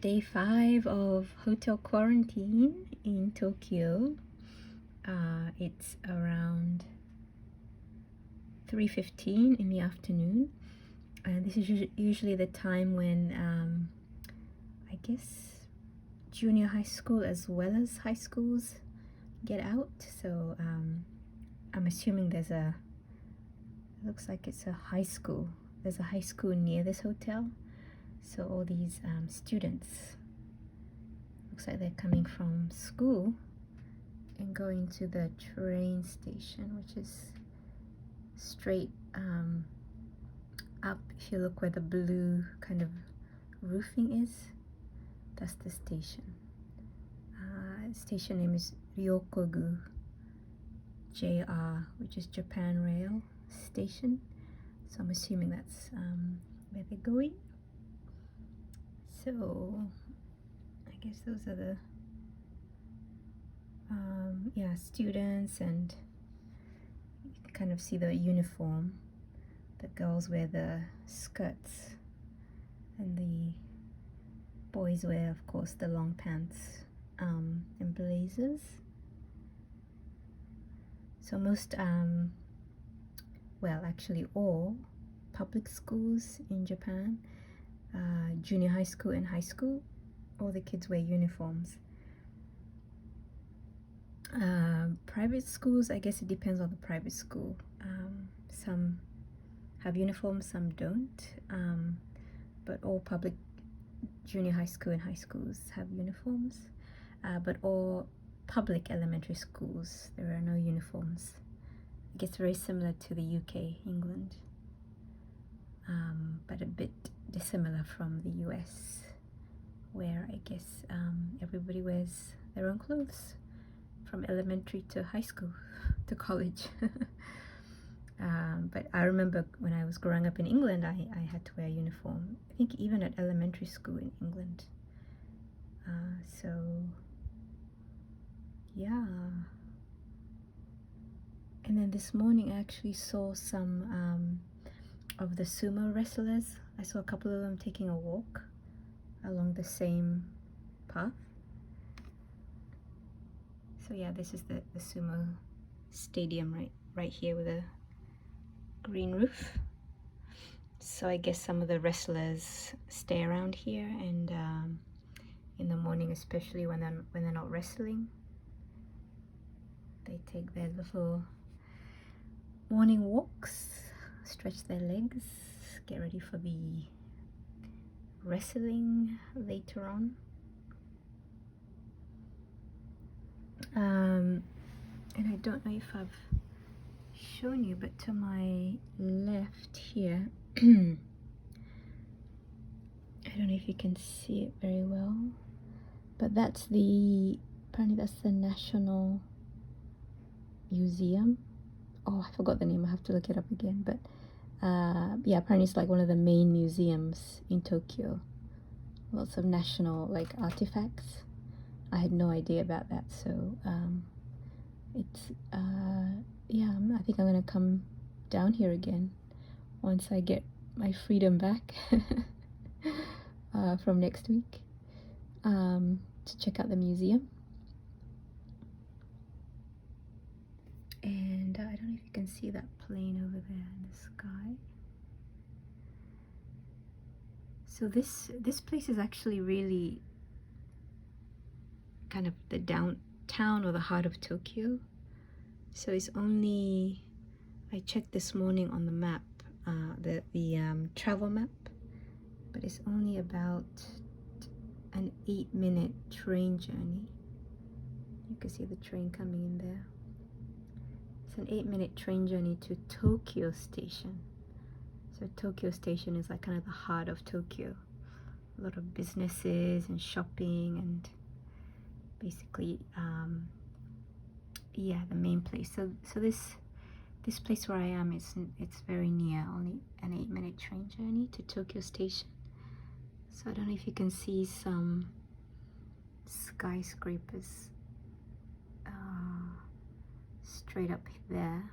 Day 5 of hotel quarantine in Tokyo. It's around 3:15 in the afternoon, and this is usually the time when I guess junior high school as well as high schools get out. So I'm assuming it looks like it's a high school. There's a high school near this hotel. So all these students, looks like they're coming from school and going to the train station, which is straight up. If you look where the blue kind of roofing is, that's the station. Station name is Ryokogu JR, which is Japan Rail Station. So I'm assuming that's where they're going. So I guess those are the students, and you can kind of see the uniform. The girls wear the skirts and the boys wear, of course, the long pants and blazers. So most well, actually all public schools in Japan, junior high school and high school, all the kids wear uniforms. Private schools, I guess it depends on the private school. Some have uniforms, some don't, but all public junior high school and high schools have uniforms, but all public elementary schools, there are no uniforms. I guess very similar to the UK, England, but a bit dissimilar from the US, where I guess everybody wears their own clothes from elementary to high school to college. But I remember when I was growing up in England, I had to wear a uniform, I think even at elementary school in England. So yeah. And then this morning I actually saw some of the sumo wrestlers. I saw a couple of them taking a walk along the same path. So yeah, this is the sumo stadium right here with a green roof. So I guess some of the wrestlers stay around here, and in the morning, especially when they're not wrestling, they take their little morning walks, stretch their legs, get ready for the wrestling later on. And I don't know if I've shown you, but to my left here, I don't know if you can see it very well, but apparently that's the National Museum. Oh, I forgot the name, I have to look it up again, but yeah, apparently it's like one of the main museums in Tokyo. Lots of national artifacts. I had no idea about that, so it's yeah, I think I'm gonna come down here again once I get my freedom back from next week, to check out the museum. And I don't know if you can see that plane over there in the sky. So this place is actually really kind of the downtown or the heart of Tokyo. So it's only, I checked this morning on the map, the travel map, but it's only about an 8-minute train journey. You can see the train coming in there. It's an 8-minute train journey to Tokyo Station. So Tokyo Station is like kind of the heart of Tokyo. A lot of businesses and shopping, and basically yeah, the main place. So this place where I am, it's very near, only an 8-minute train journey to Tokyo Station. So I don't know if you can see some skyscrapers straight up there,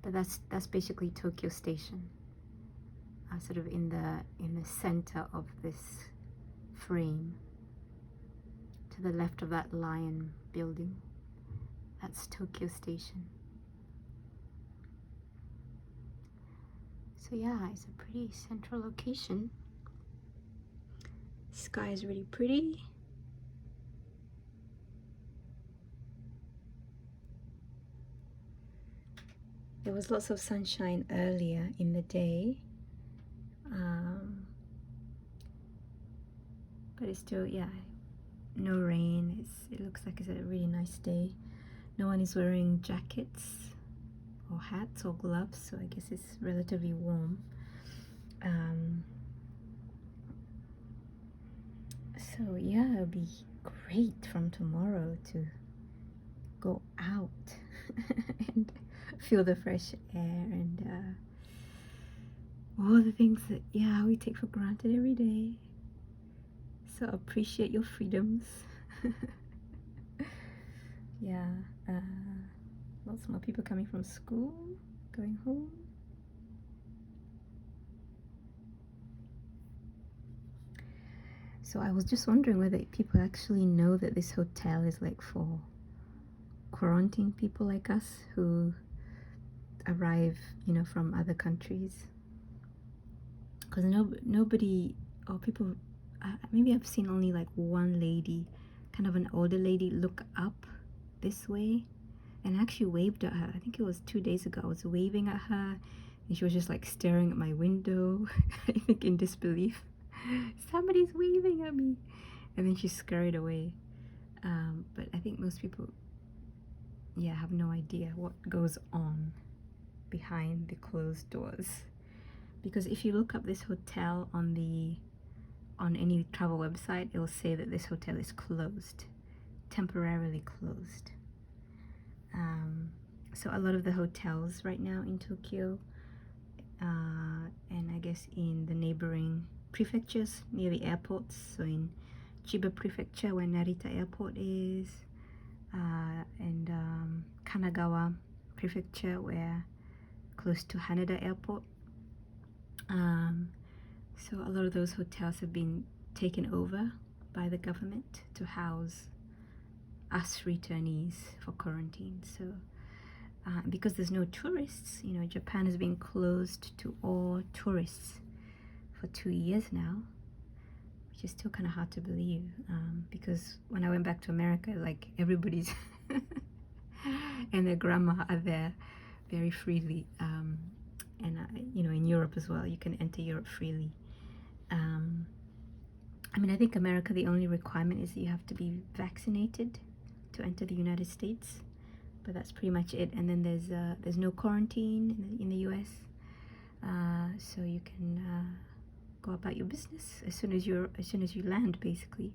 but that's basically Tokyo Station, sort of in the center of this frame. to the left of that lion building. That's Tokyo Station. So yeah, it's a pretty central location. Sky is really pretty. There was lots of sunshine earlier in the day, but it's still, yeah, no rain. It looks like it's a really nice day. No one is wearing jackets or hats or gloves, so I guess it's relatively warm. So yeah, it'll be great from tomorrow to go out and feel the fresh air and all the things that, yeah, we take for granted every day. So appreciate your freedoms. Yeah, lots more people coming from school, going home. So I was just wondering whether people actually know that this hotel is like for quarantine people like us who arrive, you know, from other countries. Because nobody, or people, maybe I've seen only like one lady, kind of an older lady, look up this way and I actually waved at her. I think it was 2 days ago. I was waving at her and she was just like staring at my window, I think in disbelief. Somebody's waving at me. And then she scurried away. But I think most people, yeah, have no idea what goes on behind the closed doors. Because if you look up this hotel on any travel website, it will say that this hotel is closed, temporarily closed. So a lot of the hotels right now in Tokyo, and I guess in the neighboring prefectures near the airports, so in Chiba Prefecture where Narita Airport is, and Kanagawa Prefecture where close to Haneda Airport. So a lot of those hotels have been taken over by the government to house us returnees for quarantine. So because there's no tourists, you know, Japan has been closed to all tourists for 2 years now, which is still kind of hard to believe, because when I went back to America, like everybody's and their grandma are there very freely, and you know, in Europe as well, you can enter Europe freely. I mean, I think America, the only requirement is that you have to be vaccinated to enter the United States, but that's pretty much it. And then there's no quarantine in the US, so you can go about your business as soon as you land, basically.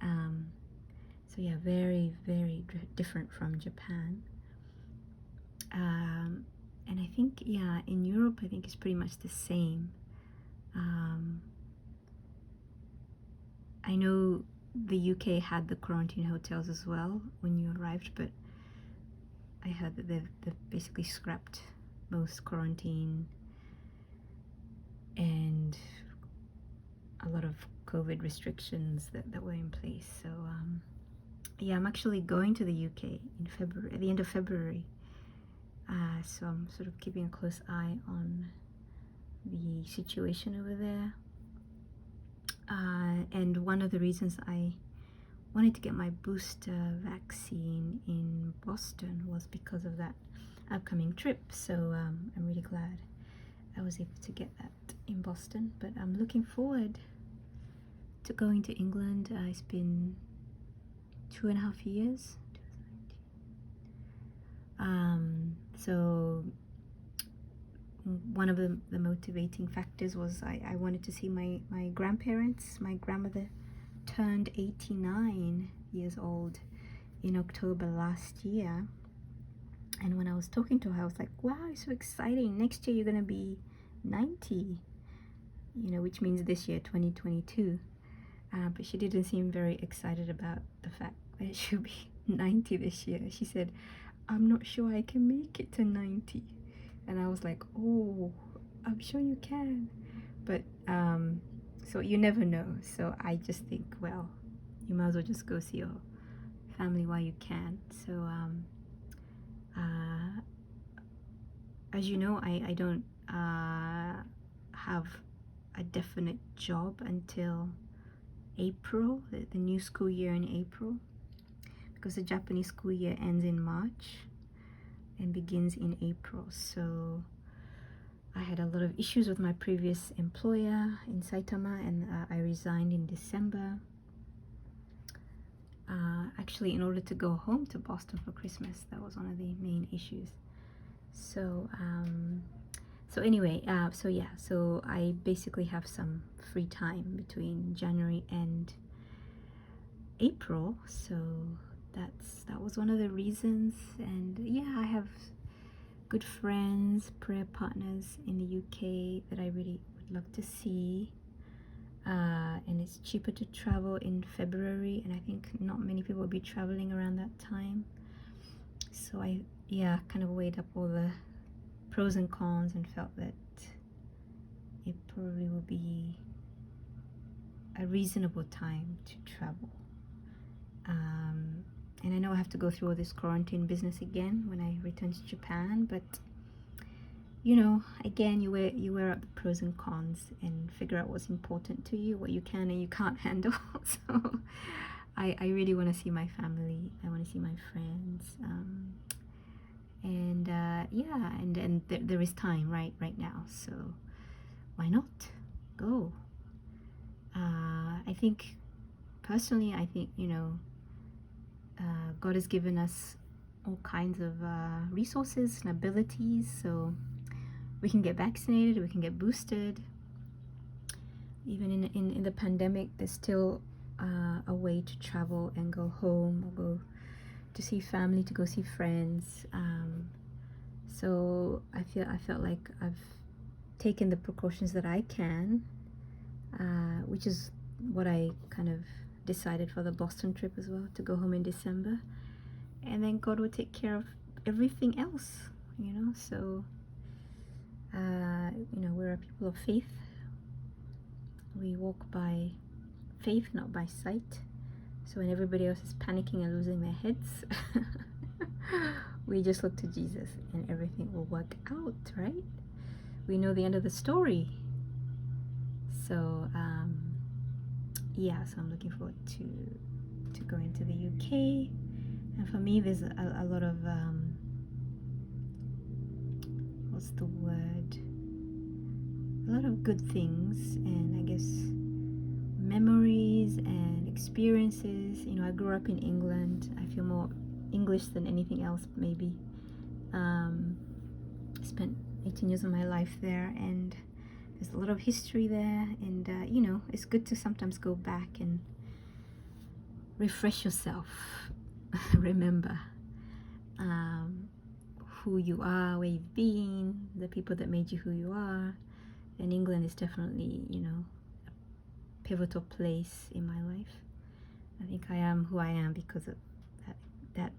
So yeah, very, very different from Japan. And I think, yeah, in Europe, I think it's pretty much the same. I know the UK had the quarantine hotels as well when you arrived, but I heard that they've basically scrapped most quarantine and a lot of COVID restrictions that were in place. So yeah, I'm actually going to the UK in February, at the end of February. So I'm sort of keeping a close eye on the situation over there. And one of the reasons I wanted to get my booster vaccine in Boston was because of that upcoming trip. So I'm really glad I was able to get that in Boston. But I'm looking forward to going to England. It's been 2.5 years. So one of the motivating factors was I wanted to see my grandparents. My grandmother turned 89 years old in October last year, and when I was talking to her, I was like, wow, it's so exciting, next year you're gonna be 90, you know, which means this year, 2022. But she didn't seem very excited about the fact that she'll be 90 this year. She said, I'm not sure I can make it to 90. And I was like, oh, I'm sure you can. But so you never know. So I just think, well, you might as well just go see your family while you can. So as you know, I don't have a definite job until April, the new school year in April, because the Japanese school year ends in March and begins in April. So I had a lot of issues with my previous employer in Saitama, and I resigned in December. Actually, in order to go home to Boston for Christmas, that was one of the main issues. So anyway, so I basically have some free time between January and April. So that was one of the reasons. And yeah, I have good friends, prayer partners in the UK that I really would love to see. And it's cheaper to travel in February, and I think not many people will be traveling around that time. So I kind of weighed up all the pros and cons and felt that it probably will be a reasonable time to travel. And I know I have to go through all this quarantine business again when I return to Japan, but you know, again, you weigh up the pros and cons and figure out what's important to you, what you can and you can't handle. So I really want to see my family. I want to see my friends. And there is time right now. So why not go? I think, personally, you know, God has given us all kinds of resources and abilities. So we can get vaccinated, we can get boosted. Even in the pandemic, there's still a way to travel and go home or go to see family, to go see friends. So I felt like I've taken the precautions that I can, which is what I kind of decided for the Boston trip as well, to go home in December. And then God will take care of everything else, you know. So you know, we're a people of faith. We walk by faith, not by sight. So when everybody else is panicking and losing their heads, we just look to Jesus and everything will work out, right? We know the end of the story. So so I'm looking forward to going to the UK. And for me, there's a lot of what's the word? A lot of good things, and I guess memories and experiences. You know, I grew up in England. I feel more English than anything else, maybe. I spent 18 years of my life there, and there's a lot of history there. And you know, it's good to sometimes go back and refresh yourself. Remember who you are, where you've been, the people that made you who you are. And England is definitely, you know, a pivotal place in my life. I think I am who I am because of that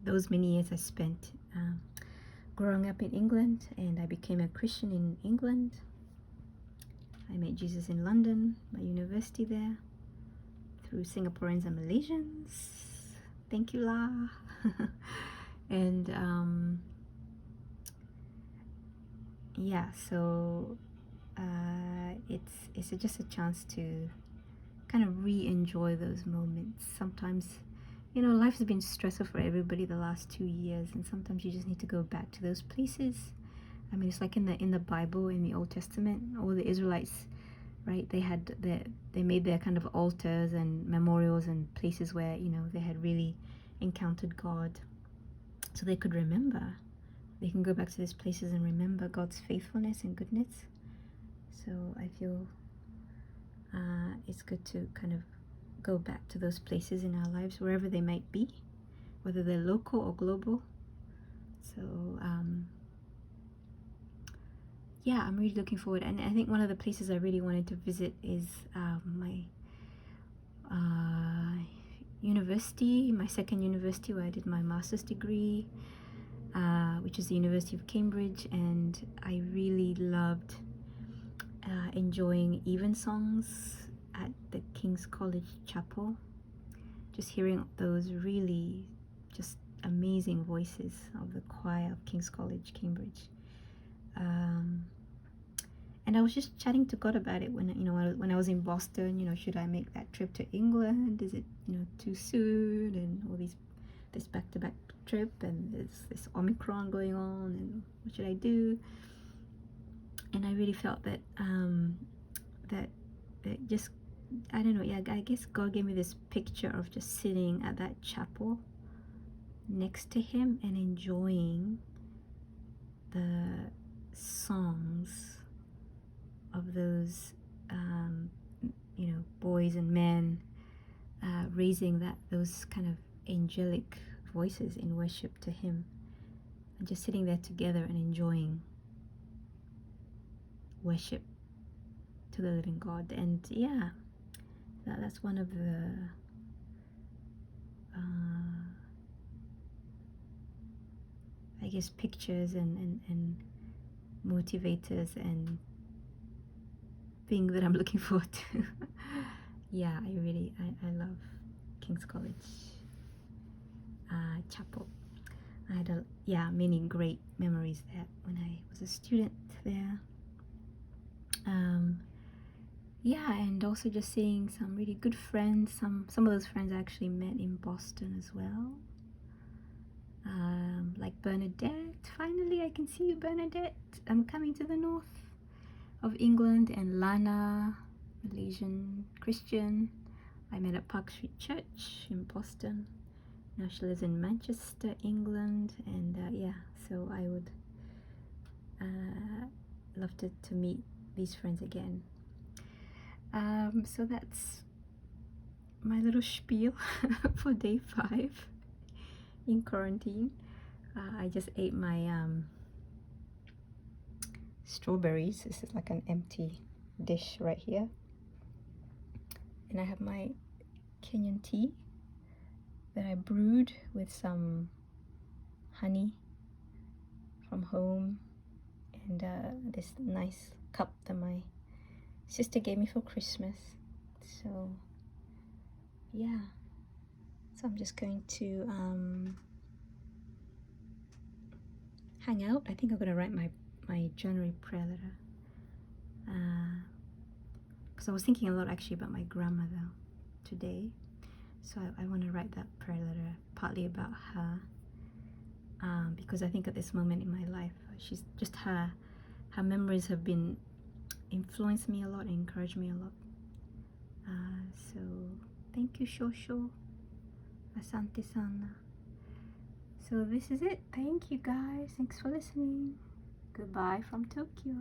those many years I spent growing up in England, and I became a Christian in England. I met Jesus in London, my university there, through Singaporeans and Malaysians. Thank you, La. And so it's just a chance to kind of re-enjoy those moments. Sometimes, you know, life has been stressful for everybody the last 2 years, and sometimes you just need to go back to those places. I mean, it's like in the Bible, in the Old Testament, all the Israelites, right? They made their kind of altars and memorials and places where, you know, they had really encountered God, so they could remember. They can go back to these places and remember God's faithfulness and goodness. So I feel it's good to kind of go back to those places in our lives, wherever they might be, whether they're local or global. So I'm really looking forward. And I think one of the places I really wanted to visit is my university, my second university where I did my master's degree, which is the University of Cambridge. And I really loved enjoying evensongs at the King's College Chapel, just hearing those really just amazing voices of the choir of King's College, Cambridge. And I was just chatting to God about it when when I was in Boston. Should I make that trip to England? Is it too soon? And all this back-to-back trip, and there's this Omicron going on, and what should I do? And I really felt that that just, I don't know, yeah, I guess God gave me this picture of just sitting at that chapel next to him and enjoying the songs of those boys and men raising those kind of angelic voices in worship to him, and just sitting there together and enjoying worship to the living God. And yeah, that's one of the I guess pictures and motivators and thing that I'm looking forward to. Yeah, I love King's College Chapel. I had many great memories there when I was a student there. And also just seeing some really good friends. Some of those friends I actually met in Boston as well. Like Bernadette. Finally, I can see you, Bernadette. I'm coming to the north of England. And Lana, Malaysian Christian, I met at Park Street Church in Boston. Now she lives in Manchester, England. And so I would love to meet these friends again. So that's my little spiel for day 5 in quarantine. I just ate my strawberries. This is like an empty dish right here. And I have my Kenyan tea that I brewed with some honey from home, and this nice cup that my sister gave me for Christmas. So yeah, so I'm just going to hang out. I think I'm gonna write my January prayer letter, because I was thinking a lot actually about my grandmother today. So I want to write that prayer letter partly about her, because I think at this moment in my life, she's just her memories have been influenced me a lot and encouraged me a lot. So thank you, Shosho. Asante sana. So this is it. Thank you guys. Thanks for listening. Goodbye from Tokyo.